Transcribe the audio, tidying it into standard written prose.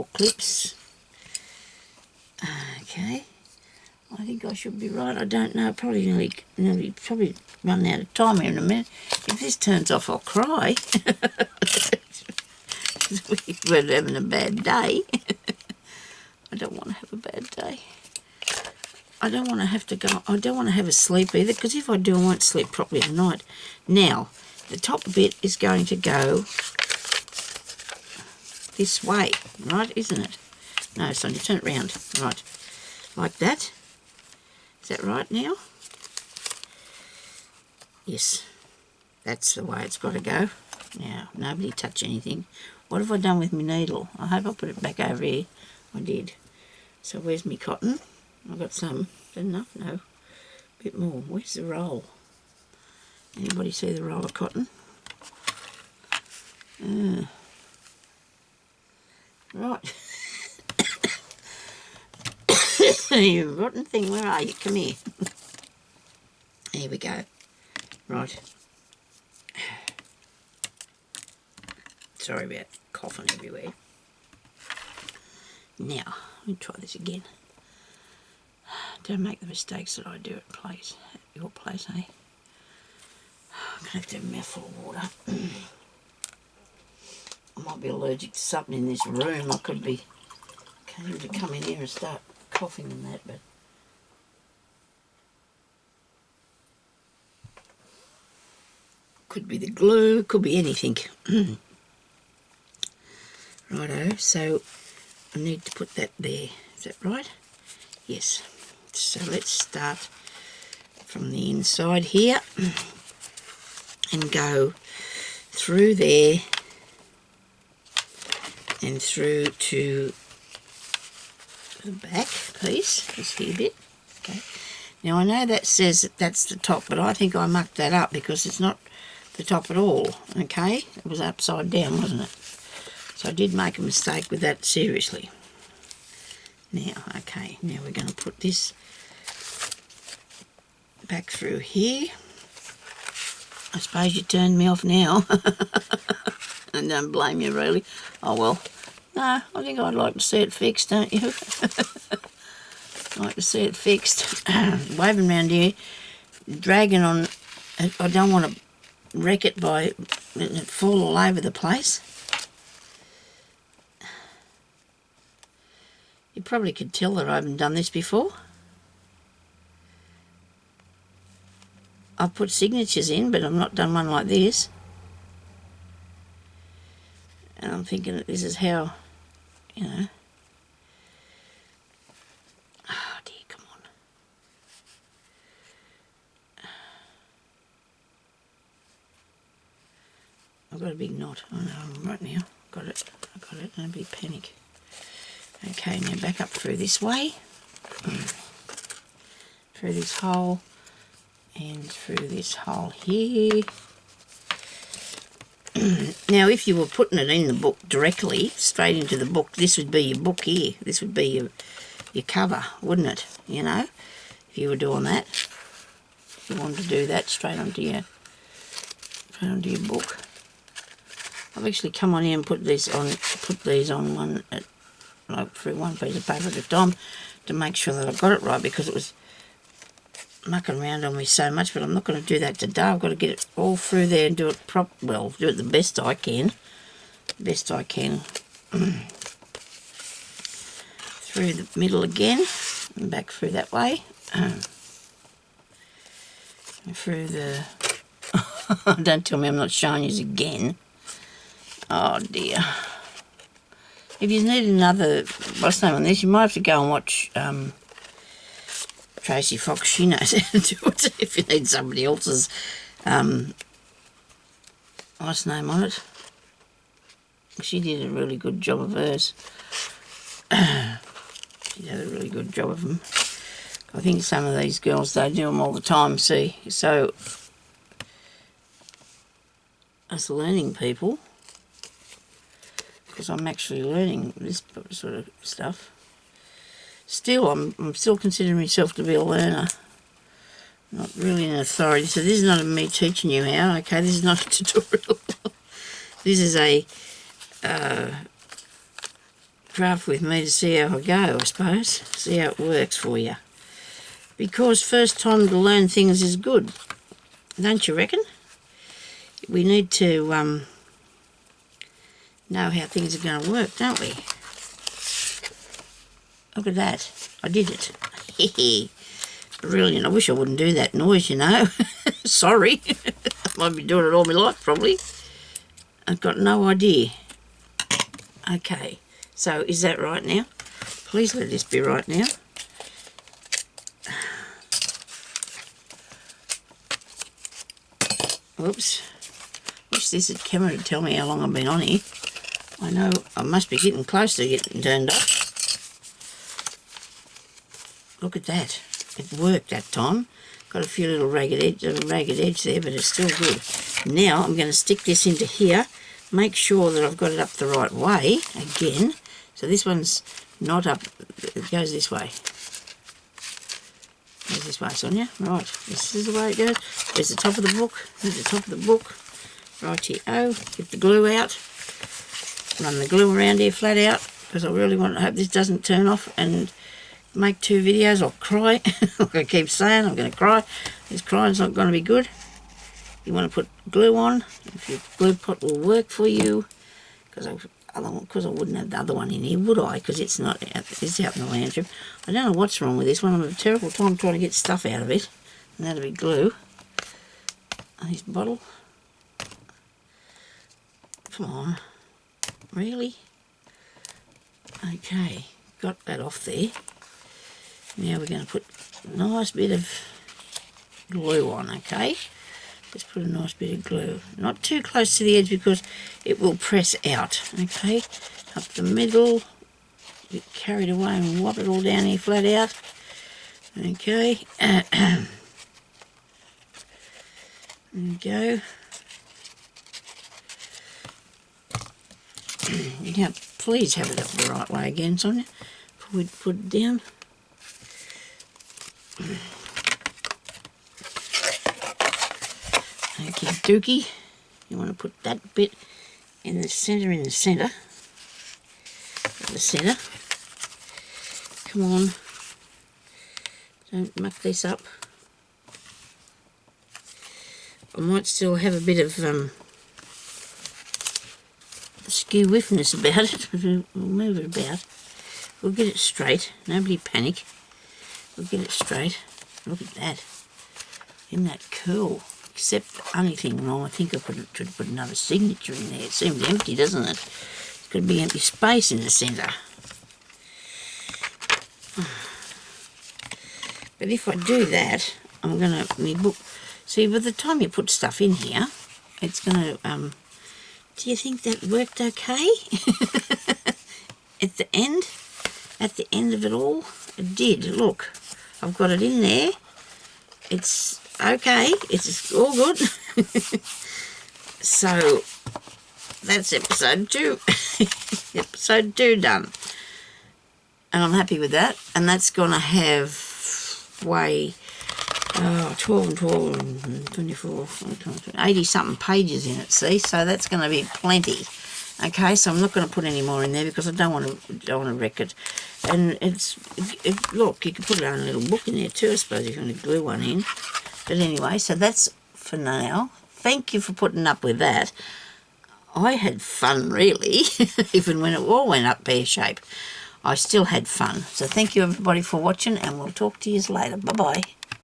more clips. Okay, I think I should be right. I don't know, probably nearly run out of time here in a minute. If this turns off, I'll cry. We're having a bad day. I don't want to have a bad day. I don't want to have to go, I don't want to have a sleep either, because if I do, I won't sleep properly tonight. Now, the top bit is going to go this way, right, isn't it? No, Sonia, turn it round. Right, like that. Is that right now? Yes, that's the way it's got to go. Now, nobody touch anything. What have I done with my needle? I hope I put it back over here. I did. So where's my cotton? I've got some. Is that enough? No. A bit more. Where's the roll? Anybody see the roll of cotton? Right. You rotten thing, where are you? Come here. Here we go. Right. Sorry about coughing everywhere. Now, let me try this again. Don't make the mistakes that I do at your place, eh? I'm going to have to have a mouthful of water. I might be allergic to something in this room. I could be... Can't even come in here and start coughing and that, but... Could be the glue, could be anything. Righto, so I need to put that there. Is that right? Yes. So let's start from the inside here and go through there and through to the back piece, this here bit. Okay. Now I know that says that that's the top, but I think I mucked that up because it's not the top at all. Okay, it was upside down, wasn't it? So I did make a mistake with that, seriously. Now, okay, now we're going to put this back through here. I suppose you turned me off now. And don't blame you, really. Oh, well. No, I think I'd like to see it fixed, don't you? I'd like to see it fixed. Waving around here, dragging on. I don't want to wreck it by letting it fall all over the place. You probably could tell that I haven't done this before. I've put signatures in, but I've not done one like this. And I'm thinking that this is how, you know. Oh dear, come on. I've got a big knot. I know, right now. Got it. I got it. No big panic. Okay, now back up through this way, through this hole, and through this hole here. Now, if you were putting it in the book directly, straight into the book, this would be your book here. This would be your cover, wouldn't it? You know, if you were doing that. If you wanted to do that straight onto your book. I've actually come on here and put these on one like through one piece of paper at a time to make sure that I got it right, because it was mucking around on me so much. But I'm not going to do that today. I've got to get it all through there and do it do it the best I can. Through the middle again and back through that way. And through the don't tell me I'm not showing you again. Oh dear. If you need another, what's the name on this, you might have to go and watch Tracy Fox. She knows how to do it. If you need somebody else's, what's the name on it? She did a really good job of hers. She did a really good job of them. I think some of these girls, they do them all the time, see. So, us learning people, because I'm actually learning this sort of stuff. Still, I'm still considering myself to be a learner, not really an authority. So this is not me teaching you how. Okay, this is not a tutorial. This is a craft with me to see how I go, I suppose. See how it works for you. Because first time to learn things is good, don't you reckon? We need to know how things are going to work, don't we? Look at that. I did it. Brilliant. I wish I wouldn't do that noise, you know. Sorry. I might be doing it all my life, probably. I've got no idea. Okay. So, is that right now? Please let this be right now. Oops. Wish this had camera to tell me how long I've been on here. I know I must be getting close to getting turned up. Look at that. It worked that time. Got a few little ragged edge there, but it's still good. Now I'm going to stick this into here. Make sure that I've got it up the right way again. So this one's not up. It goes this way. Goes this way, Sonia. Right. This is the way it goes. There's the top of the book. There's the top of the book. Right here. Oh, get the glue out. Run the glue around here flat out because I really want to hope this doesn't turn off and make 2 videos. I'll cry. Like I keep saying, I'm going to cry. This crying's not going to be good. You want to put glue on. If your glue pot will work for you, because I wouldn't have the other one in here, would I? Because it's not out. It's out in the lounge room. I don't know what's wrong with this one. I'm having a terrible time trying to get stuff out of it, and that'll be glue. And this bottle. Come on, really? Okay, got that off there. Now we're going to put a nice bit of glue on, okay? Just put a nice bit of glue. Not too close to the edge because it will press out, okay? Up the middle, get carried away and whop it all down here flat out. Okay. There we go. Now, please have it up the right way again, Sonia, before we put it down. Okay, dookie. You want to put that bit in the centre, Come on. Don't muck this up. I might still have a bit of skew whiffness about it. We'll move it about. We'll get it straight. Nobody panic. We'll get it straight. Look at that. Isn't that cool? Except the only thing wrong, I think I should put another signature in there. It seems empty, doesn't it? It's got to be empty space in the centre. But if I do that, I'm going to, my book, see, by the time you put stuff in here, it's going to, do you think that worked okay? At the end of it all, it did. Look, I've got it in there. It's okay. It's all good. So, that's episode 2. Episode 2 done. And I'm happy with that. And that's going to have way 12 and 12 and 24, 80 something pages in it, see? So that's going to be plenty. Okay, so I'm not going to put any more in there because I don't want to wreck it. And look, you can put your own little book in there too, I suppose, if you want to glue one in. But anyway, so that's for now. Thank you for putting up with that. I had fun, really, even when it all went up pear-shaped. I still had fun. So thank you, everybody, for watching, and we'll talk to you later. Bye-bye.